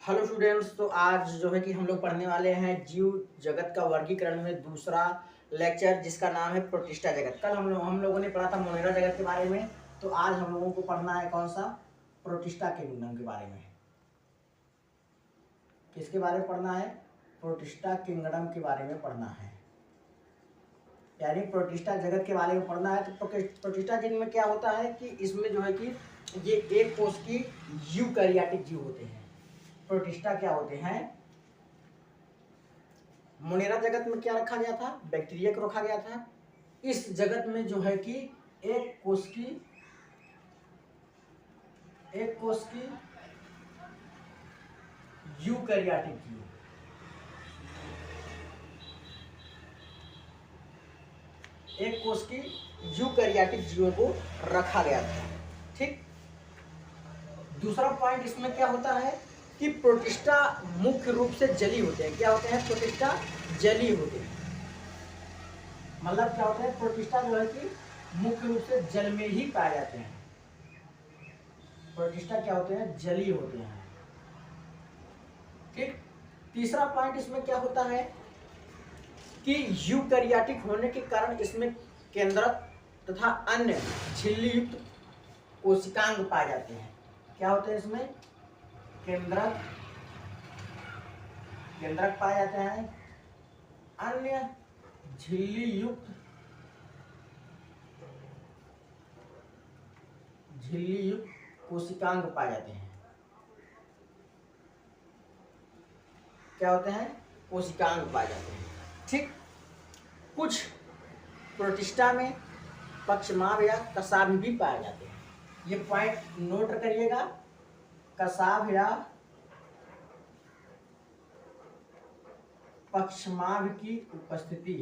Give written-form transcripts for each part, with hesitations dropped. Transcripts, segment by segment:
Hello students. तो आज जो है कि हम लोग पढ़ने वाले हैं जीव जगत का वर्गीकरण में दूसरा लेक्चर, जिसका नाम है प्रोटिस्टा जगत। कल हम लोगों ने पढ़ा था मोनेरा जगत के बारे में, तो आज हम लोगों को पढ़ना है कौन सा, प्रोटिस्टा किंगडम के बारे में। किसके बारे में पढ़ना है? प्रोटिस्टा किंगडम के बारे में पढ़ना है, यानी प्रोटिस्टा जगत के बारे में पढ़ना है। तो प्रोटिस्टा जगत में क्या होता है कि इसमें जो है कि ये एक कोष की यूकैरियोटिक जीव होते हैं। प्रोटिस्टा क्या होते हैं? मोनेरा जगत में क्या रखा गया था? बैक्टीरिया को रखा गया था। इस जगत में जो है कि एक कोष की यूकैरियोटिक जीव, एक कोष की यूकैरियोटिक जीवों को रखा गया था। ठीक। दूसरा पॉइंट इसमें क्या होता है कि प्रोटिस्टा मुख्य रूप से जली होते हैं। क्या होते हैं? प्रोटिस्टा जली होते हैं। मतलब क्या होता है? प्रोटिस्टा जो है कि मुख्य रूप से जल में ही पाए जाते हैं। प्रोटिस्टा क्या होते हैं? जली होते हैं। ठीक। तीसरा पॉइंट इसमें क्या होता है कि यूकैरियोटिक होने के कारण इसमें केंद्रक तथा अन्य झिल्ली युक्त कोशिकांग पाए जाते हैं। क्या होते हैं इसमें? केंद्रक पाए जाते हैं, अन्य झिल्ली युक्त कोशिकांग पाए जाते हैं। क्या होते हैं? कोशिकांग पाए जाते हैं। ठीक। कुछ प्रोटिस्टा में पक्षमाभ या कसाभ भी पाए जाते हैं। ये पॉइंट नोट करिएगा, कसाभ या पक्षमाभ की उपस्थिति।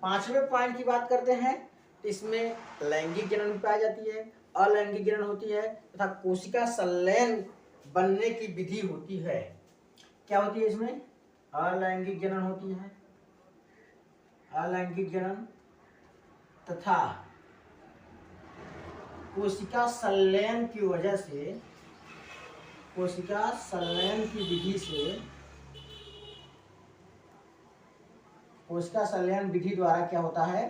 पांचवें पॉइंट की बात करते हैं तो इसमें लैंगिक जनन भी पाई जाती है, अलैंगिक जनन होती है तथा कोशिका संलयन बनने की विधि होती है। क्या होती है इसमें? अलैंगिक जनन होती है, अलैंगिक जनन तथा कोशिका संलयन की वजह से, कोशिका संलयन की विधि से, कोशिका संलयन विधि द्वारा क्या होता है?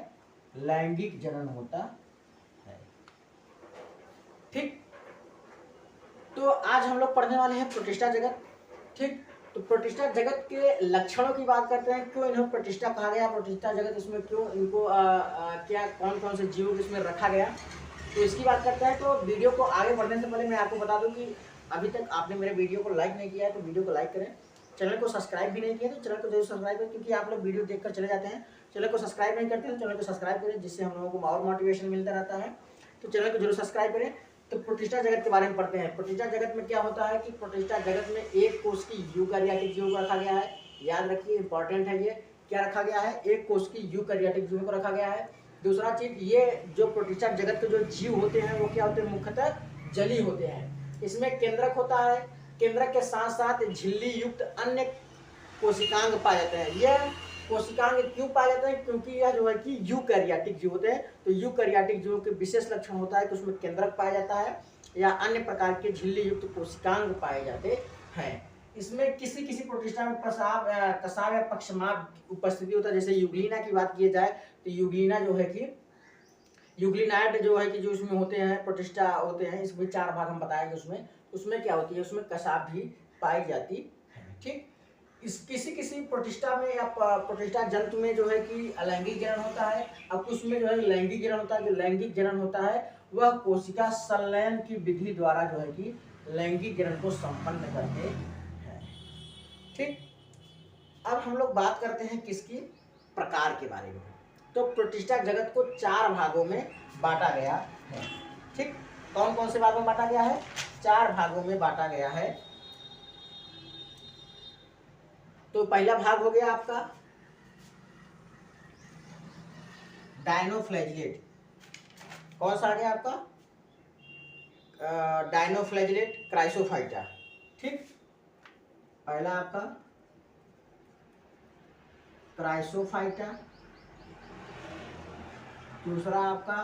लैंगिक जनन होता है। ठीक। तो आज हम लोग पढ़ने वाले हैं प्रोटिस्टा जगत। ठीक। तो प्रोटिस्टा जगत के लक्षणों की बात करते हैं। क्यों इन्हें प्रोटिस्टा कहा गया? प्रोटिस्टा जगत इसमें क्यों इनको क्या कौन कौन से जीवों को इसमें रखा गया, तो इसकी बात करते हैं। तो वीडियो को आगे बढ़ने से पहले मैं आपको बता दूं कि अभी तक आपने मेरे वीडियो को लाइक नहीं किया है तो वीडियो को लाइक करें। चैनल को सब्सक्राइब भी नहीं किया तो चैनल को जरूर सब्सक्राइब करें, क्योंकि आप लोग वीडियो देखकर चले जाते हैं, चैनल को सब्सक्राइब नहीं करते तो चैनल को सब्सक्राइब करें, जिससे हम लोगों को और मोटिवेशन मिलता रहता है। तो चैनल को जरूर सब्सक्राइब करें। तो प्रोटिस्टा जगत के बारे में पढ़ते हैं। प्रोटिस्टा जगत में क्या होता है कि प्रोटिस्टा जगत में एक कोष की यूकैरियोटिक जीव को रखा गया है। याद रखिए, इंपॉर्टेंट है ये। क्या रखा गया है? एक कोष की यूकैरियोटिक जीव को रखा गया है। दूसरा चीज, ये जो प्रोटिस्टा जगत के जो जीव होते हैं वो क्या होते हैं? मुख्यतः जली होते हैं। इसमें केंद्रक होता है, केंद्रक के साथ साथ झिल्ली युक्त अन्य कोशिकांग पाए जाते हैं। यह कोशिकांग क्यों पाए जाते हैं? क्योंकि यह जो है कि यूकैरियोटिक जीव होते हैं। तो यूकैरियोटिक जीवों के विशेष लक्षण होता है कि उसमें केंद्रक पाया जाता है या अन्य प्रकार के झिल्ली युक्त कोशिकांग पाए जाते हैं। इसमें किसी किसी प्रोटिस्टा में कसाव या पक्षमाभ उपस्थिति होता है। जैसे यूग्लिना की बात की जाए तो यूग्लिना जो है कि यूग्लिनाइड जो है कि जो इसमें होते हैं, प्रोटिस्टा होते हैं, इसमें 4 भाग हम बताएंगे। उसमें क्या होती है? उसमें कसाव भी पाई जाती है। ठीक। इस किसी किसी प्रोटिस्टा में या प्रोटिस्टा जंतु में जो है कि अलैंगिक जनन होता है, और कुछ में जो है लैंगिक जनन होता है। जो लैंगिक जनन होता है वह कोशिका संलयन की विधि द्वारा जो है कि लैंगिक जनन को संपन्न करते हैं। ठीक। अब हम लोग बात करते हैं किसकी? प्रकार के बारे में। तो प्रोटिस्टा जगत को 4 भागों में बांटा गया है। ठीक। कौन कौन से भागों में बांटा गया है? 4 भागों में बांटा गया है। तो पहला भाग हो गया आपका डायनोफ्लैजिलेट। कौन सा आ गया आपका? Dinoflagellate Chrysophyta. ठीक। पहला आपका क्राइसोफाइटा, दूसरा आपका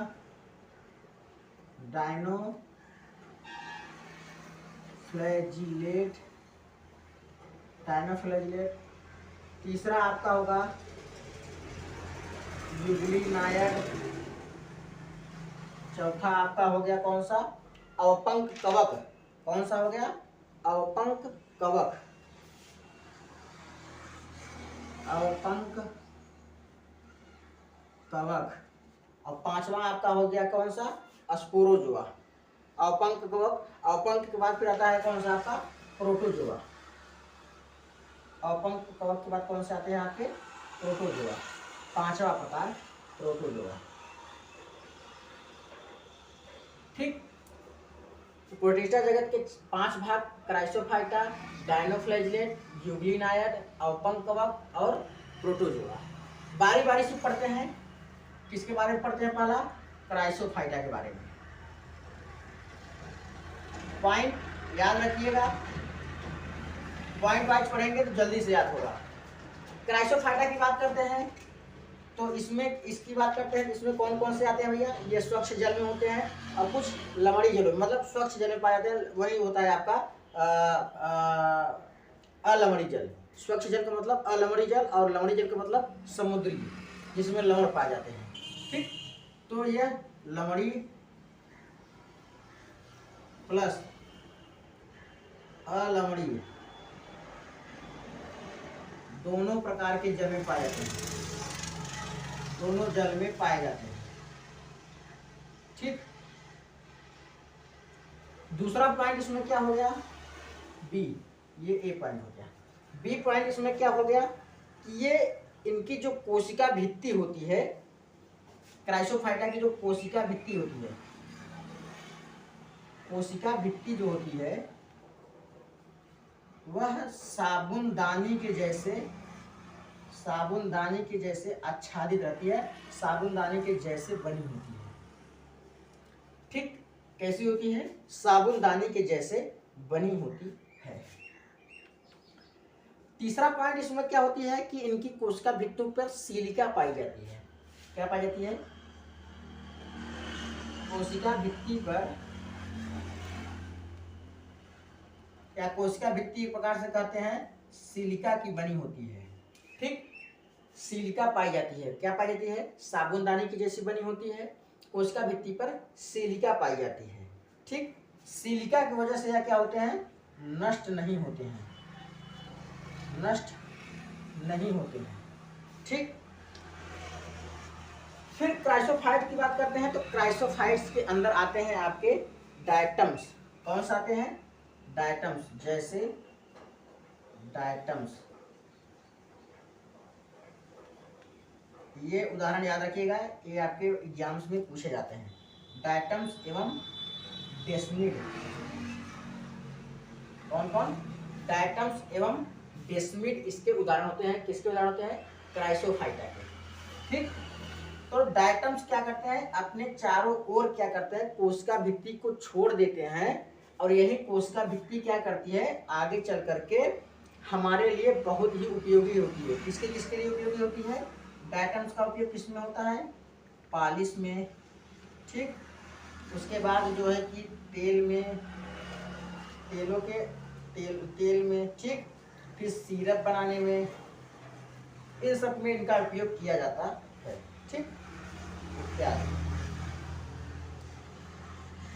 डायनोफ्लैजिलेट, तीसरा आपका होगा यूग्लिनायड, चौथा आपका हो गया कौन सा, अवपंक कवक। कौन सा हो गया, अवपंक कवक, अवपंक कवक। और पांचवा आपका हो गया कौन सा, स्पोरोजोआ। अवपंक कवक, अवपंक के बाद फिर आता है कौन सा आपका, प्रोटोजोआ। अवपंक कवक के बाद कौन से आते हैं आपके, प्रोटोजोआ। पांचवा प्रकार प्रोटोजोआ। ठीक, प्रोटिस्टा जगत के 5 भाग, क्राइसोफाइटा, डायनोफ्लैजिलेट, यूग्लिनायड, अवपंक कवक और प्रोटोजोआ। बारी बारी से पढ़ते हैं। किसके बारे में पढ़ते हैं, पहला क्राइसोफाइटा के बारे में। पॉइंट याद रखिएगा, पॉइंट वाइज पढ़ेंगे तो जल्दी से याद होगा। क्राइसोफाइटा की बात करते हैं तो इसमें इसकी बात करते हैं, इसमें कौन कौन से आते हैं भैया, ये स्वच्छ जल में होते हैं और कुछ लवणी जल में, मतलब स्वच्छ जल में पाए जाते हैं। वही होता है आपका अलवणी जल। स्वच्छ जल का मतलब अलवणी जल और लवणी जल का मतलब समुद्री, जिसमें लवण पाए जाते हैं। ठीक, तो यह लवणी प्लस अलवणी दोनों प्रकार के जल में पाए जाते हैं, दोनों जल में पाए जाते हैं। ठीक, दूसरा पॉइंट इसमें क्या हो गया, बी, ये ए पॉइंट हो गया। बी पॉइंट इसमें क्या हो गया कि ये इनकी जो कोशिका भित्ति होती है, क्राइसोफाइटा की जो कोशिका भित्ति होती है, कोशिका भित्ति जो होती है वह साबुनदानी के जैसे आच्छादित रहती है, साबुनदानी के जैसे बनी होती है। ठीक, कैसी होती है, साबुनदानी के जैसे बनी होती है। तीसरा पॉइंट इसमें क्या होती है कि इनकी कोशिका भित्तियों पर सिलिका पाई जाती है। क्या पाई जाती है, कोशिका भित्ति पर, या कोशिका भित्ति एक प्रकार से कहते हैं सिलिका की बनी होती है। ठीक, सिलिका पाई जाती है। क्या पाई जाती है, साबुनदानी की जैसी बनी होती है, कोशिका भित्ति पर सिलिका पाई जाती है। ठीक, सिलिका की वजह से यह क्या होते हैं, नष्ट नहीं होते हैं, नष्ट नहीं होते हैं। ठीक, फिर क्राइसोफाइट की बात करते हैं तो क्राइसोफाइट्स के अंदर आते हैं आपके डायटम्स। कौन सा आते हैं, डायटम्स, जैसे डायटम्स। ये उदाहरण याद रखिएगा, ये आपके एग्जाम्स में पूछे जाते हैं। डायटम्स एवं डेस्मिड, कौन कौन, डायटम्स एवं डेस्मिड इसके उदाहरण होते हैं। किसके उदाहरण होते हैं, क्राइसोफाइटा के। ठीक, तो डायटम्स क्या करते हैं, अपने चारों ओर क्या करते हैं, कोशिका भित्ति को छोड़ देते हैं, और यही कोशिका भित्ति क्या करती है, आगे चल करके हमारे लिए बहुत ही उपयोगी होती है। किसके किसके लिए उपयोगी होती है, डायटम्स का उपयोग किसमें होता है, पॉलिश में। ठीक, उसके बाद जो है कि तेल में, तेल में। ठीक, फिर सिरप बनाने में, इन सब में इनका उपयोग किया जाता है। ठीक,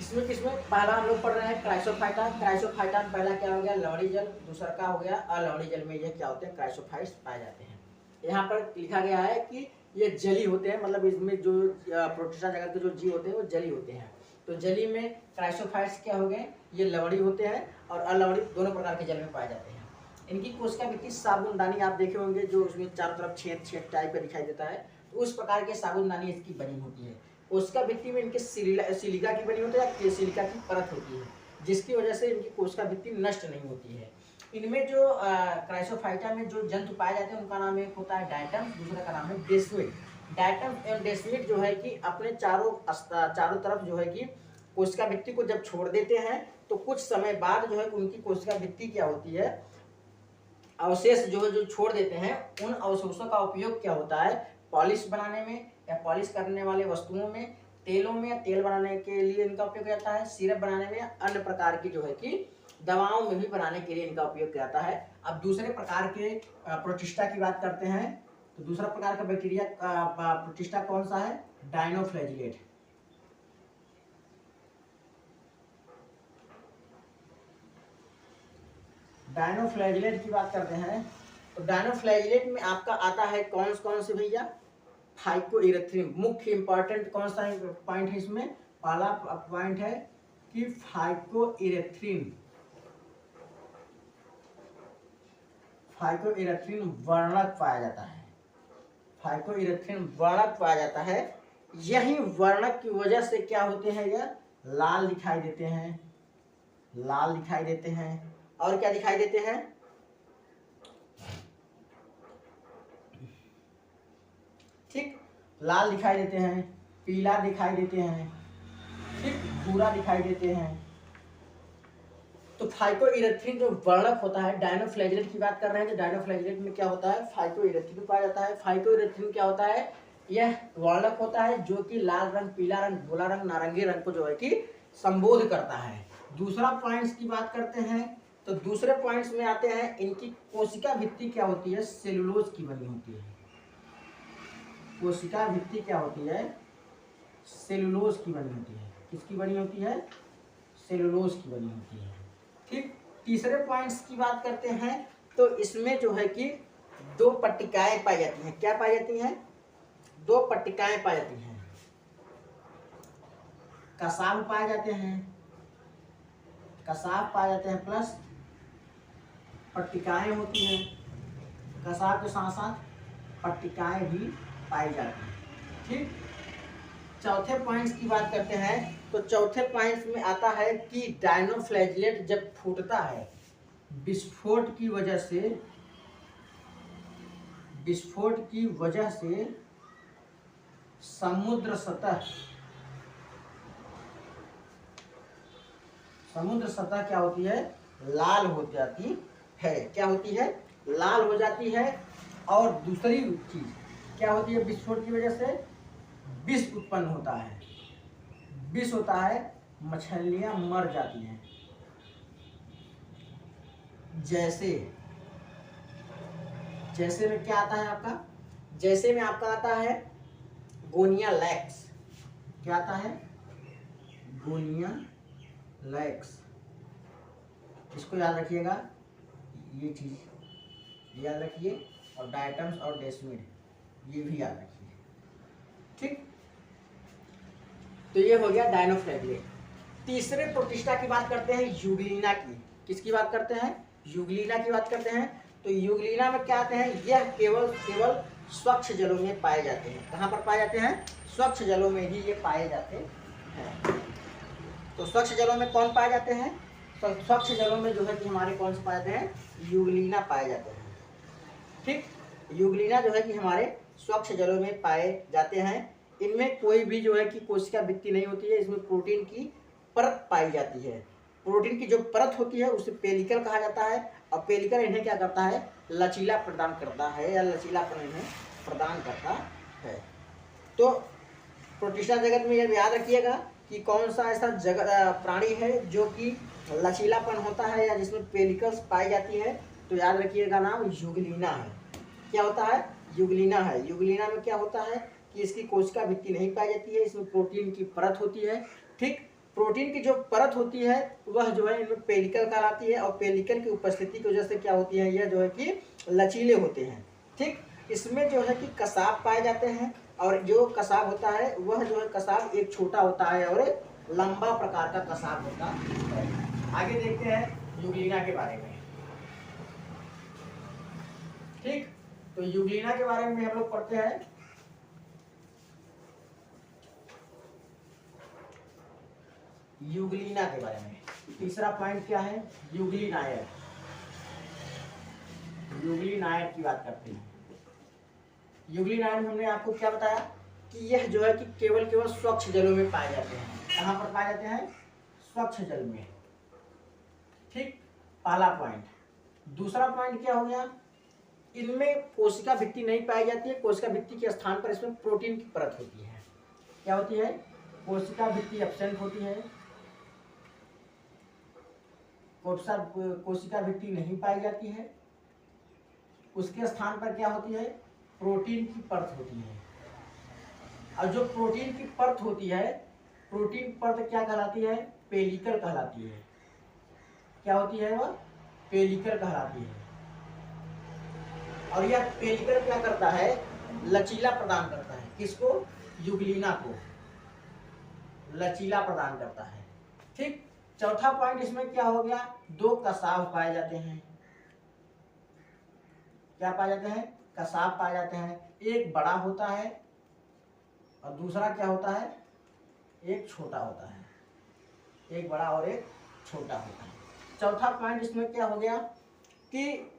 इसमें किसमें पहला हम लोग पढ़ रहे हैं क्राइसोफाइटा। क्राइसोफाइटा में पहला क्या हो गया, लवणी जल, दूसरा का हो गया अलवणी जल में ये क्या होते हैं, क्राइसोफाइट्स पाए जाते हैं। यहाँ पर लिखा गया है कि ये जली होते हैं, मतलब इसमें जो प्रोटिस्टा जगत के जो जीव होते हैं वो जली होते हैं। तो जली में क्राइसोफाइट्स क्या हो गए, ये लवणी होते हैं और अलवणी दोनों प्रकार के जल में पाए जाते हैं। इनकी कोशिका भित्ति साबुनदानी आप देखे होंगे, जो उसमें चारों तरफ छेद छेद टाइप का दिखाई देता है, तो उस प्रकार के साबुनदानी इसकी बनी होती है। कोशिका भित्ति में इनके सिलिका की बनी होती है या सिलिका की परत होती है, जिसकी वजह से इनकी कोशिका भित्ति नष्ट नहीं होती है। इनमें जो क्राइसोफाइटा में जो जंतु पाए जाते हैं उनका नाम एक होता है डायटम्स, दूसरा का नाम है डेस्मिड। डायटम्स एवं डेस्मिड जो है कि अपने चारों तरफ जो है कि कोशिका भित्ति को जब छोड़ देते हैं तो कुछ समय बाद जो है उनकी कोशिका भित्ति क्या होती है, अवशेष जो है जो छोड़ देते हैं, उन अवशेषों का उपयोग क्या होता है, पॉलिश बनाने में या पॉलिश करने वाले वस्तुओं में, तेलों में या तेल बनाने के लिए इनका उपयोग किया जाता है, सिरप बनाने में, अन्य प्रकार की जो है कि दवाओं में भी बनाने के लिए इनका उपयोग किया जाता है। अब दूसरे प्रकार के प्रोटिस्टा की बात करते हैं। तो दूसरा प्रकार का बैक्टीरिया प्रोटिस्टा कौन सा है, डायनोफ्लैजिलेट। डायनोफ्लैजिलेट की बात करते हैं तो डायनोफ्लैजिलेट में आपका आता है कौन से भैया, फाइकोइरेथ्रिन। मुख्य इंपॉर्टेंट कौन सा पॉइंट है इसमें, पहला पॉइंट है कि फाइकोइरेथ्रिन वर्णक पाया जाता है, फाइकोइरेथ्रिन वर्णक पाया जाता है। यही वर्णक की वजह से क्या होते हैं, यह लाल दिखाई देते हैं, लाल दिखाई देते हैं, और क्या दिखाई देते हैं, ठीक, लाल दिखाई देते हैं, पीला दिखाई देते हैं, ठीक, भूरा दिखाई देते हैं। तो फाइकोइरेथ्रिन जो वर्णक होता है, डायनोफ्लैजिलेट की बात कर रहे हैं, तो डायनोफ्लैजिलेट में क्या होता है, फाइकोइरेथ्रिन पाया जाता है। फाइकोइरेथ्रिन क्या होता है, यह वर्णक होता है जो कि लाल रंग, पीला रंग, भूरा रंग, नारंगी रंग को जो है कि संबोध करता है। दूसरा पॉइंट्स की बात करते हैं तो दूसरे पॉइंट्स में आते हैं, इनकी कोशिका भित्ति क्या होती है, सेलुलोज की बनी होती है। कोशिका भित्ति क्या होती है, सेलुलोज की बनी होती है। किसकी बनी होती है, सेलुलोज की बनी होती है। ठीक, तीसरे पॉइंट्स की बात करते हैं तो इसमें जो है कि दो पट्टिकाएं पाई जाती हैं। क्या पाई जाती हैं, दो पट्टिकाएं पाई जाती हैं, कसाव पाए जाते हैं, कसाव पाए जाते हैं प्लस पट्टिकाएं होती हैं, कसाव के साथ साथ पट्टिकाएं भी पाई जाती हैं। ठीक, चौथे पॉइंट्स की बात करते हैं तो चौथे पॉइंट्स में आता है कि डायनोफ्लैजिलेट जब फूटता है, विस्फोट की वजह से, समुद्र सतह क्या होती है, लाल हो जाती है। क्या होती है, लाल हो जाती है। और दूसरी चीज क्या होती है, विस्फोट की वजह से विष उत्पन्न होता है, विष होता है, मछलियां मर जाती हैं। जैसे में क्या आता है आपका, जैसे में आपका आता है गोनिया लैक्स। क्या आता है, गोनिया लैक्स। इसको याद रखिएगा, ये चीज याद रखिए, और डायटम्स और डेस्मिड ये भी याद रखिए। ठीक, तो ये हो गया डायनोफ्लैजिलेट। तीसरे प्रोटिस्टा की बात करते हैं, यूग्लिना की। किसकी बात करते हैं, यूग्लिना की बात करते हैं। तो यूग्लिना में क्या आते हैं, यह केवल स्वच्छ जलों में पाए जाते हैं। कहाँ पर पाए जाते हैं, स्वच्छ जलों में ही ये पाए जाते हैं। तो स्वच्छ जलों में कौन पाए जाते हैं, तो स्वच्छ जलों में जो है कि हमारे कौन से पाए जाते हैं, यूग्लिना पाए जाते हैं। ठीक, यूग्लिना जो है कि हमारे स्वच्छ जलों में पाए जाते हैं। इनमें कोई भी जो है कि कोशिका भित्ति नहीं होती है, इसमें प्रोटीन की परत पाई जाती है। प्रोटीन की जो परत होती है उसे पेलिकल कहा जाता है, और पेलिकल इन्हें क्या करता है, लचीला प्रदान करता है, या लचीलापन इन्हें प्रदान करता है। तो प्रोटिस्टा जगत में यह याद रखिएगा कि कौन सा ऐसा प्राणी है जो कि लचीलापन होता है या जिसमें पेलिकल्स पाई जाती है। तो याद रखिएगा नाम यूग्लिना है। क्या होता है, यूग्लिना है। यूग्लिना में क्या होता है कि इसकी कोशिका भित्ति नहीं पाई जाती है, इसमें प्रोटीन की परत होती है। ठीक, प्रोटीन की जो परत होती है वह जो है इनमें पेलिकल कहलाती है, और पेलिकल की उपस्थिति की वजह से क्या होती है, यह जो है कि लचीले होते हैं। ठीक, इसमें जो है कि कसाब पाए जाते हैं, और जो कसाब होता है वह जो है कसाब एक छोटा होता है और एक लंबा प्रकार का कसाब होता है। आगे देखते हैं यूग्लिना के बारे में। ठीक, तो यूग्लिना के बारे में हम लोग पढ़ते हैं। यूग्लिना के बारे में तीसरा पॉइंट क्या है, यूग्लिनाइड। यूग्लिनाइड की बात करते हैं। यूग्लिनाइड में हमने आपको क्या बताया कि यह जो है कि केवल स्वच्छ जलों में पाए जाते हैं। कहाँ पर पाए जाते हैं, स्वच्छ जल में। ठीक, पहला पॉइंट। दूसरा पॉइंट क्या हो गया, इनमें कोशिका भित्ति नहीं पाई जाती है, कोशिका भित्ति के स्थान पर इसमें प्रोटीन की परत होती है। क्या होती है, कोशिका भित्ति एब्सेंट होती है, कोशिका भित्ति नहीं पाई जाती है, उसके स्थान पर क्या होती है, प्रोटीन की परत होती है। और जो प्रोटीन की परत होती है, प्रोटीन परत क्या कहलाती है, पेलिकल कहलाती है। क्या होती है वह, पेलिकल कहलाती है। और यह पेलिकल क्या करता है, लचीला प्रदान करता है। किसको, यूग्लिना को लचीला प्रदान करता है। ठीक। चौथा पॉइंट इसमें क्या हो गया, दो कसाव पाए जाते हैं। क्या पाए जाते हैं, कसाव पाए जाते हैं। एक बड़ा होता है और दूसरा क्या होता है, एक छोटा होता है। एक बड़ा और एक छोटा होता है। चौथा पॉइंट इसमें क्या हो गया कि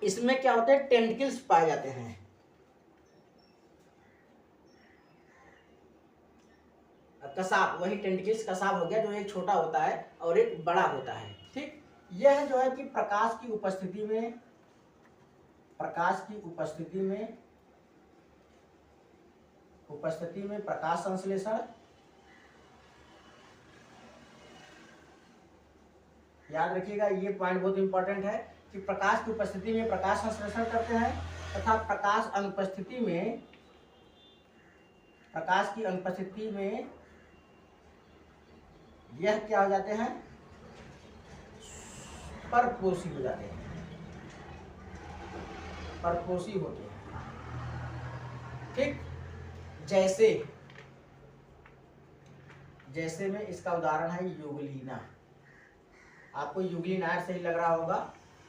इसमें क्या होते हैं, टेंटिकल्स पाए जाते हैं। कसाब, वही टेंटिकल्स कसाब हो गया, जो एक छोटा होता है और एक बड़ा होता है। ठीक। यह जो है कि प्रकाश की उपस्थिति में प्रकाश संश्लेषण, याद रखिएगा ये पॉइंट बहुत इंपॉर्टेंट है कि प्रकाश की उपस्थिति में प्रकाश संश्लेषण करते हैं तथा प्रकाश की अनुपस्थिति में यह क्या हो जाते हैं, परपोषी हो जाते हैं, परपोषी होते हैं। ठीक। जैसे में इसका उदाहरण है यूग्लिना। आपको यूग्लिनाइड से ही लग रहा होगा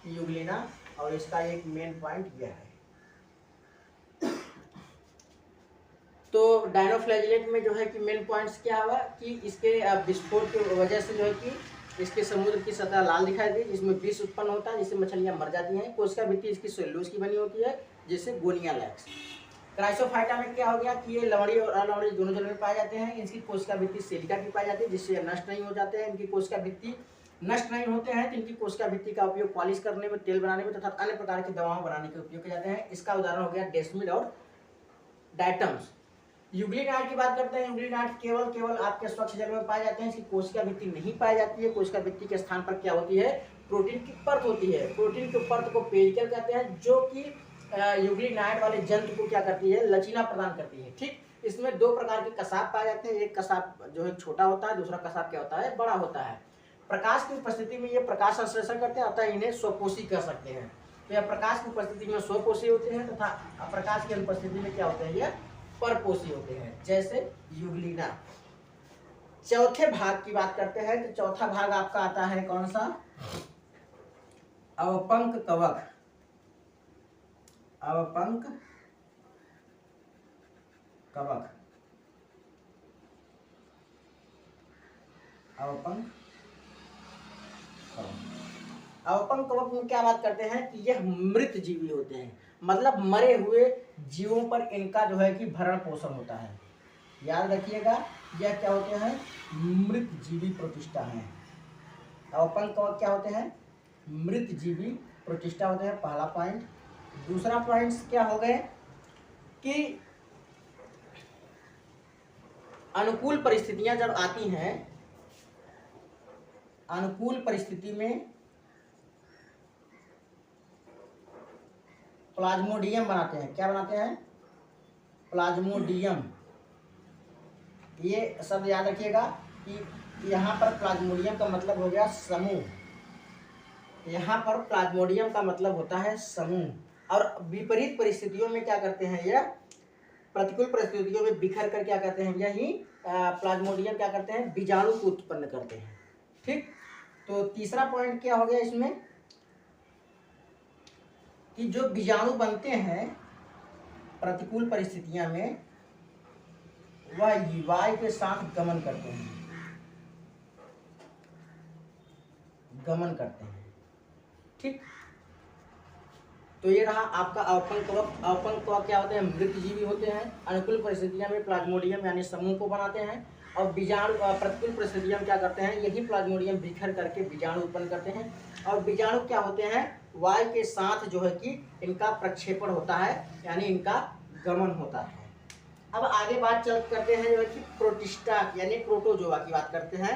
कि यूग्लिना, और इसका एक मेन पॉइंट यह है। तो डायनोफ्लैजिलेट में जो है कि मेन पॉइंट्स क्या हुआ कि इसके विस्फोट की वजह से जो है कि इसके समुद्र की सतह लाल दिखाई दी, जिसमें विष उत्पन्न होता है, जिससे मछलियां मर जाती हैं। कोशिका भित्ति इसकी सेल्यूलोज की बनी होती है, जिससे गोनिया लैक्स। क्राइसोफाइटा में क्या हो गया कि ये लवड़ी और अलवड़ी दोनों जल में पाए जाते हैं। इनकी कोशिका भित्ति सिलिका की पाई जाती है, जिससे नष्ट नहीं हो जाते हैं। इनकी कोशिका भित्ति नष्ट नहीं होते हैं, तो इनकी कोशिका भित्ति का उपयोग पॉलिश करने में, तेल बनाने में तथा अन्य प्रकार की दवाओं बनाने के उपयोग किए जाते हैं। इसका उदाहरण हो गया डेस्मिड और डायटम्स। यूग्लिनाइड की बात करते हैं। यूग्लिनाइड केवल आपके स्वच्छ जल में पाए जाते हैं। इसकी कोशिका भित्ति नहीं पाई जाती है। कोशिका भित्ति के स्थान पर क्या होती है, प्रोटीन की परत होती है। प्रोटीन की परत को पेलिकल कहते हैं, जो कि यूग्लिनाइड वाले जंतु को क्या करती है, लचीला प्रदान करती है। ठीक। इसमें दो प्रकार के कसाब पाए जाते हैं। एक कसाब जो है छोटा होता है, दूसरा कसाब क्या होता है, बड़ा होता है। प्रकाश की उपस्थिति में ये प्रकाश संश्लेषण करते हैं, अतः इन्हें स्वपोषी कह सकते हैं। तो यह प्रकाश की उपस्थिति में स्वपोषी होते हैं तथा प्रकाश की अनुपस्थिति में क्या होते हैं, यह परपोषी होते हैं, जैसे यूग्लिना। चौथे भाग की बात करते हैं। तो चौथा भाग आपका आता है कौन सा, अवपंक कवक। अवपंक कवक, अवपंक कवक में क्या बात करते हैं कि यह मृत जीवी होते हैं, मतलब मरे हुए जीवों पर इनका जो है कि भरण पोषण होता है। याद रखिएगा, यह क्या होते हैं, मृत जीवी प्रोटिस्टा हैं। अवपंक कवक क्या होते हैं, मृत जीवी प्रोटिस्टा होते हैं, पहला पॉइंट। दूसरा पॉइंट क्या हो गए कि अनुकूल परिस्थितियां जब आती हैं, अनुकूल परिस्थिति में प्लाज्मोडियम बनाते हैं। क्या बनाते हैं, प्लाज्मोडियम। ये शब्द याद रखिएगा कि यहाँ पर प्लाज्मोडियम का मतलब हो गया समूह। यहाँ पर प्लाज्मोडियम का मतलब होता है समूह। और विपरीत परिस्थितियों में क्या करते हैं, यह प्रतिकूल परिस्थितियों में बिखर कर क्या करते हैं, यही प्लाज्मोडियम क्या करते हैं, बीजाणु को उत्पन्न करते हैं। ठीक। तो तीसरा पॉइंट क्या हो गया इसमें कि जो बीजाणु बनते हैं प्रतिकूल परिस्थितियां में, वह वायु के साथ गमन करते हैं, ठीक। तो ये रहा आपका अवपंक कवक। अवपंक कवक क्या होते हैं, मृत जीवी होते हैं। अनुकूल परिस्थितियों में प्लाज्मोडियम यानी समूह को बनाते हैं। और बीजाणु प्रतिकूल परिस्थिति में क्या करते हैं, यही प्लाज्मोडियम बिखर करके बीजाणु उत्पन्न करते हैं। और बीजाणु क्या होते हैं, वायु के साथ जो है कि इनका प्रक्षेपण होता है, यानी इनका गमन होता है। अब आगे बात चल करते हैं जो है कि प्रोटिस्टा यानी प्रोटोजोआ की बात करते हैं।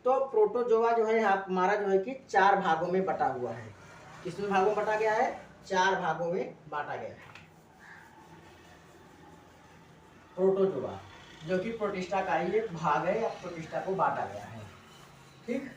तो प्रोटोजोआ जो है हमारा जो है कि 4 भागों में बटा हुआ है। किसमें भागों में बटा गया है, 4 भागों में बांटा गया है प्रोटोजोआ, जो कि प्रोटिस्टा का ही एक भाग है या प्रोटिस्टा को बांटा गया है। ठीक,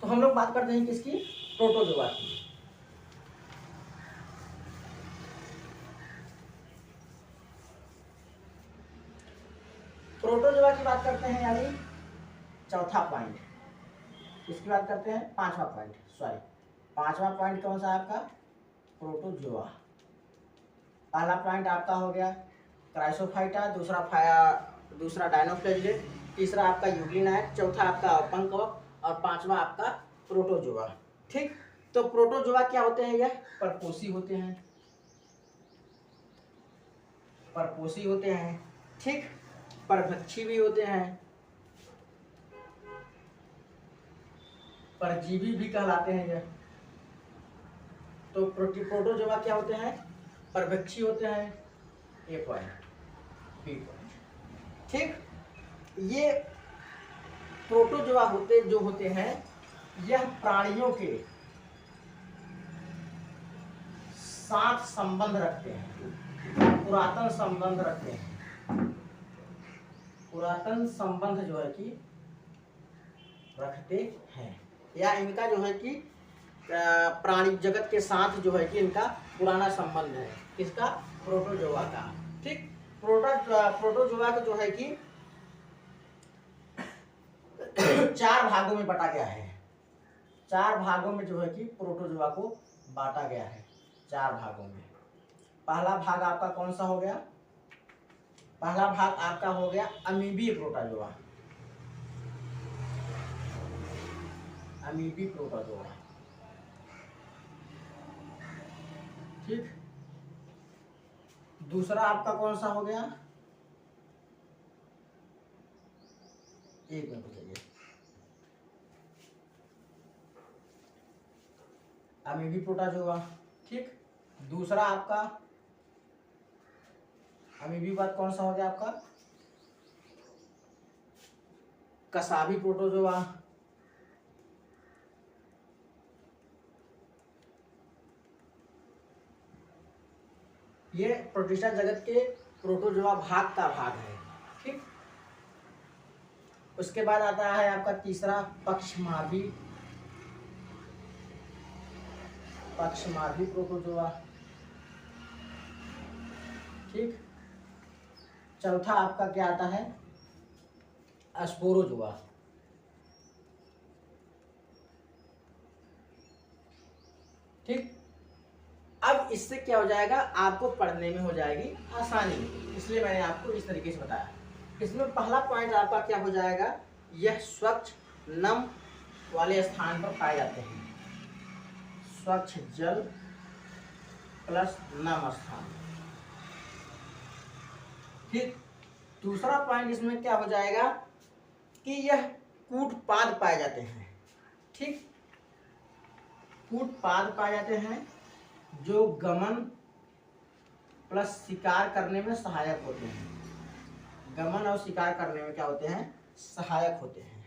तो हम लोग बात करते हैं किसकी, प्रोटोजोआ की। प्रोटोजोआ की बात करते हैं, यानी चौथा पॉइंट। इसकी बात करते हैं पांचवा पॉइंट, सॉरी पांचवा पॉइंट कौन सा है आपका, प्रोटोजोआ। पहला पॉइंट आपका हो गया क्राइसोफाइटा, दूसरा डायनोफ्लेजिलेट, तीसरा आपका यूग्लिनाइट, चौथा आपका पंकवक और पांचवा आपका प्रोटोजोआ। ठीक, तो प्रोटोजोआ क्या होते हैं, यह परपोषी होते हैं, परपोषी होते हैं। ठीक, परभक्षी भी होते हैं, परजीवी भी कहलाते हैं यह। तो प्रोटोजोआ क्या होते हैं, परभक्षी होते हैं, ए पॉइंट, बी पॉइंट। ठीक, ये प्रोटोजोआ जो होते हैं यह प्राणियों के साथ संबंध रखते हैं, पुरातन संबंध रखते हैं, पुरातन संबंध जो है कि रखते हैं, या इनका जो है कि प्राणी जगत के साथ जो है कि इनका पुराना संबंध है, किसका, प्रोटोजोआ का। ठीक, प्रोटोजोआ का जो है कि 4 भागों में बटा गया है, 4 भागों में जो है कि प्रोटोजोआ को बांटा गया है, 4 भागों में। पहला भाग आपका कौन सा हो गया, पहला भाग आपका हो गया अमीबी प्रोटोजोआ, अमीबी प्रोटोजोआ। ठीक, दूसरा आपका कौन सा हो गया, एक मिनट बताइए, अमीबी प्रोटोजोआ। ठीक, दूसरा आपका अमीबी बाद कौन सा हो गया आपका, कसाबी प्रोटोजोआ। ये प्रोटिस्टा जगत के प्रोटोजोआ भाग का भाग है। ठीक, उसके बाद आता है आपका तीसरा पक्षमार्गी प्रोटोजोआ। ठीक, चौथा आपका क्या आता है, स्पोरोजोआ। ठीक, अब इससे क्या हो जाएगा, आपको पढ़ने में हो जाएगी आसानी, इसलिए मैंने आपको इस तरीके से बताया। इसमें पहला पॉइंट आपका क्या हो जाएगा, यह स्वच्छ नम वाले स्थान पर पाए जाते हैं, स्वच्छ जल प्लस नम स्थान। ठीक, दूसरा पॉइंट इसमें क्या हो जाएगा कि यह कूटपाद पाए जाते हैं। ठीक, कूटपाद पाए जाते हैं जो गमन प्लस शिकार करने में सहायक होते हैं, गमन और शिकार करने में क्या होते हैं, सहायक होते हैं।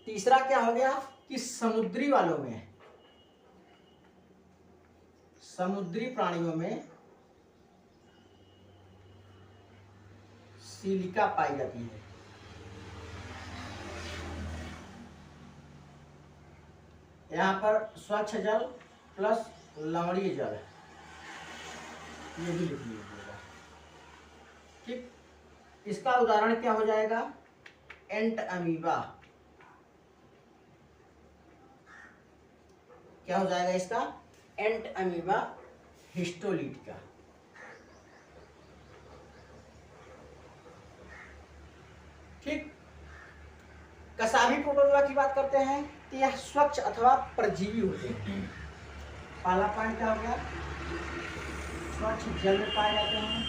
तीसरा क्या हो गया कि समुद्री वालों में, समुद्री प्राणियों में सिलिका पाई जाती है, यहाँ पर स्वच्छ जल प्लस लवणीय जल, ये भी लिख लीजिएगा। ठीक, इसका उदाहरण क्या हो जाएगा, एंट अमीबा, क्या हो जाएगा इसका, एंट अमीबा हिस्टोलिटिका। कसाबी प्रोटोजोआ की बात करते हैं तो यह स्वच्छ अथवा परजीवी होते हैं। पहला पॉइंट क्या हो गया, स्वच्छ जल में पाए जाते हैं।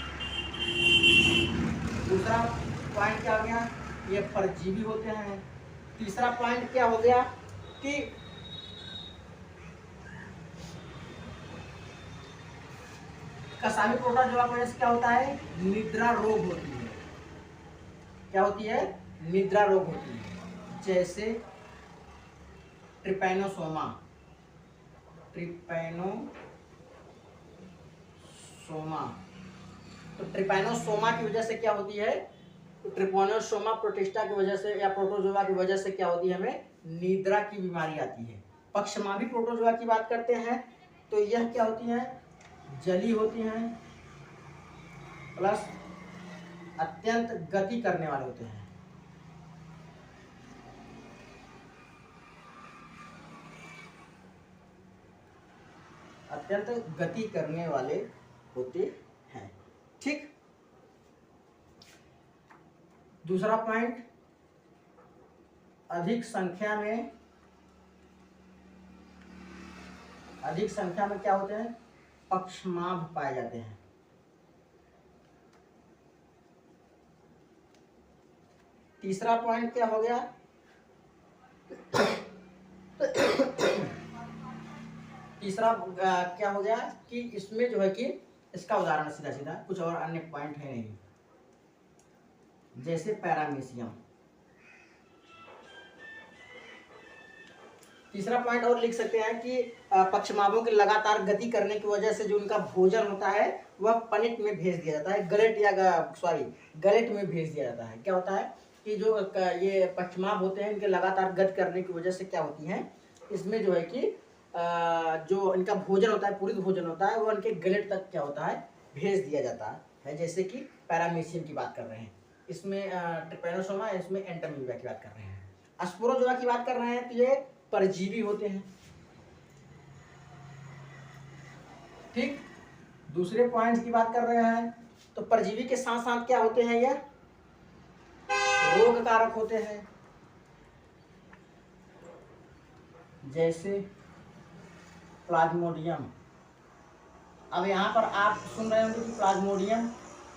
दूसरा पॉइंट क्या हो गया, ये परजीवी होते हैं। तीसरा पॉइंट क्या हो गया कि कसाबी प्रोटोजोआ की वजह से क्या होता है, निद्रा रोग होती है। क्या होती है, निद्रा रोग होती है, जैसे ट्रिपैनोसोमा। तो ट्रिपैनोसोमा की वजह से क्या होती है, तो ट्रिपैनोसोमा प्रोटिस्टा की वजह से या प्रोटोजोआ की वजह से क्या होती है, हमें निद्रा की बीमारी आती है। पक्षमाभी प्रोटोजोआ की बात करते हैं तो यह क्या होती है, जली होती हैं प्लस अत्यंत गति करने वाले होते हैं। अत्यंत गति करने वाले होते हैं। ठीक, दूसरा पॉइंट, अधिक संख्या में क्या होते हैं, पक्षमाभ पाए जाते हैं। तीसरा पॉइंट क्या हो गया, तीसरा क्या हो गया कि इसमें जो है कि इसका उदाहरण सीधा सीधा कुछ और अन्य पॉइंट है नहीं, जैसे पैरामीशियम। तीसरा पॉइंट और लिख सकते हैं कि पक्षमाभों की लगातार गति करने की वजह से जो उनका भोजन होता है वह पनिट में भेज दिया जाता है, गलेट में भेज दिया जाता है। क्या होता है कि जो ये पक्षमाभ होते हैं, इनके लगातार गति करने की वजह से क्या होती है, इसमें जो है कि जो इनका भोजन होता है, पूरित भोजन होता है, वो इनके गलेट तक क्या होता है, भेज दिया जाता है। जैसे कि पैरामीशियम की बात कर रहे हैं, इसमें ट्रिपैनोसोमा, इसमें एंटामीबा की बात कर रहे हैं। अस्पोरोजोआ की बात कर रहे हैं तो ये परजीवी होते हैं। ठीक, दूसरे पॉइंट की बात कर रहे हैं तो परजीवी के साथ साथ क्या होते हैं, यह रोग कारक होते हैं, जैसे प्लाज्मोडियम। अब यहाँ पर आप सुन रहे होंगे कि प्लाज्मोडियम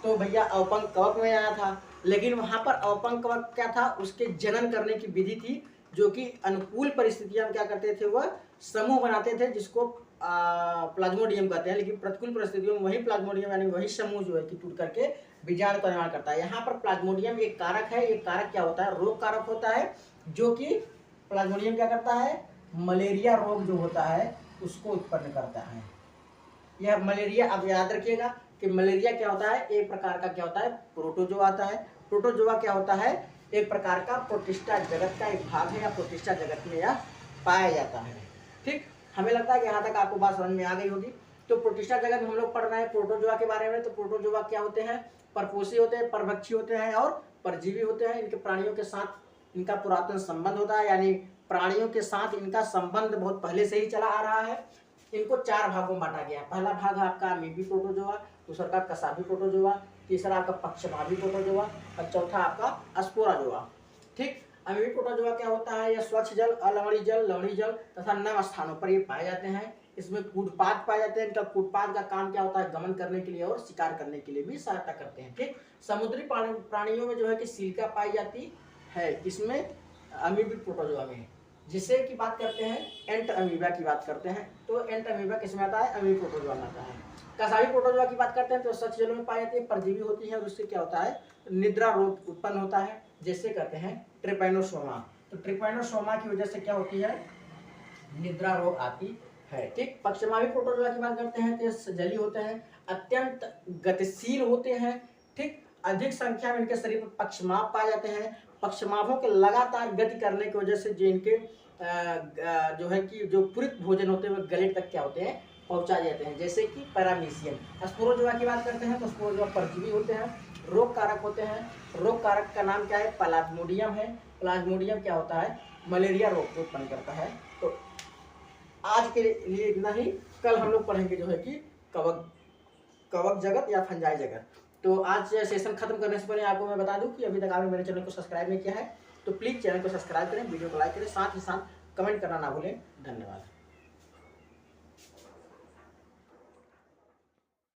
तो भैया अवपंक कवक में आया था, लेकिन वहां पर अवपंक कवक क्या था, उसके जनन करने की विधि थी, जो कि अनुकूल परिस्थितियां में क्या करते थे, वह समूह बनाते थे, जिसको प्लाज्मोडियम कहते हैं। लेकिन प्रतिकूल परिस्थितियों में वही प्लाज्मोडियम यानी वही समूह जो है कि टूट करके बीजाणु का निर्माण करता है। यहाँ पर प्लाज्मोडियम एक कारक है, एक कारक क्या होता है, रोग कारक होता है, जो कि प्लाज्मोडियम क्या करता है, मलेरिया रोग जो होता है उसको उत्पन्न करता है। यह मलेरिया, अब याद रखिएगा कि मलेरिया क्या होता है, एक प्रकार का क्या होता है, प्रोटोजोआ आता है। प्रोटोजोआ क्या होता है, एक प्रकार का प्रोटिस्टा जगत का एक भाग है, या प्रोटिस्टा जगत में यह पाया जाता है। ठीक, हमें लगता है कि यहाँ तक आपको बात समझ में आ गई होगी। तो प्रोटिस्टा जगत में हम लोग पढ़ रहे हैं प्रोटोजोआ के बारे में। तो प्रोटोजोआ क्या होते हैं, परपोषी होते हैं, परभक्षी होते हैं और परजीवी होते हैं। इनके प्राणियों के साथ इनका पुरातन संबंध होता है, यानी प्राणियों के साथ इनका संबंध बहुत पहले से ही चला आ रहा है। इनको 4 भागों में बांटा गया। पहला भाग आपका अमीबी प्रोटोजोआ, दूसरा का कसाबी प्रोटोजोआ, तीसरा आपका पक्षमाभी प्रोटोजोआ और चौथा आपका स्पोराजोआ। ठीक, अमीबी प्रोटोजोआ क्या होता है, यह स्वच्छ जल, अलवणीय जल, लवणीय जल तथा नम स्थानों पर ये पाए जाते हैं। इसमें कूटपाद पाए जाते हैं। इनका कूटपाद का काम क्या होता है, गमन करने के लिए और शिकार करने के लिए भी सहायता करते हैं। ठीक, समुद्री प्राणियों में जो है कि सिलिका पाई जाती है, इसमें अमीबी प्रोटोजोआ में, जिसे की बात करते हैं एंट अमीबा की बात करते हैं। तो एंट अमीबा किसमें आता है, अमीबी प्रोटोजोआ में आता है। कसाबी प्रोटोजोआ की बात करते हैं तो स्वच्छ जलों में पाई जाती है, परजीवी होती है और उससे क्या होता है, निद्रा रोग उत्पन्न होता है, जैसे कहते हैं ट्रिपैनोसोमा। तो ट्रिपैनोसोमा की वजह से क्या होती है, निद्रा रोग आती है। ठीक, पक्षमाभी प्रोटोजोआ की बात करते हैं तो जली होते हैं, अत्यंत गतिशील होते हैं। ठीक, अधिक संख्या में इनके शरीर पर पक्षमाभ पाए जाते हैं। पक्षमाभों के लगातार गति करने की वजह से जो इनके जो है कि जो पूरित भोजन होते हैं वो गले तक क्या होते हैं, पहुंचा जाते हैं, जैसे कि पैरामीशियम। स्पोरोजोआ की बात करते हैं तो स्पोरोजोआ परजीवी होते हैं, रोग कारक होते हैं। रोग कारक का नाम क्या है, प्लाज्मोडियम है। प्लाज्मोडियम क्या होता है, मलेरिया रोग को उत्पन्न करता है। तो आज के लिए इतना ही। कल हम लोग पढ़ेंगे जो है कि कवक जगत या फंजाई जगत। तो आज सेशन खत्म करने से पहले आपको मैं बता दूं कि अभी तक आपने मेरे चैनल को सब्सक्राइब नहीं किया है तो तो प्लीज़ चैनल को सब्सक्राइब करें, वीडियो को लाइक करें, साथ ही साथ कमेंट करना ना भूलें। धन्यवाद।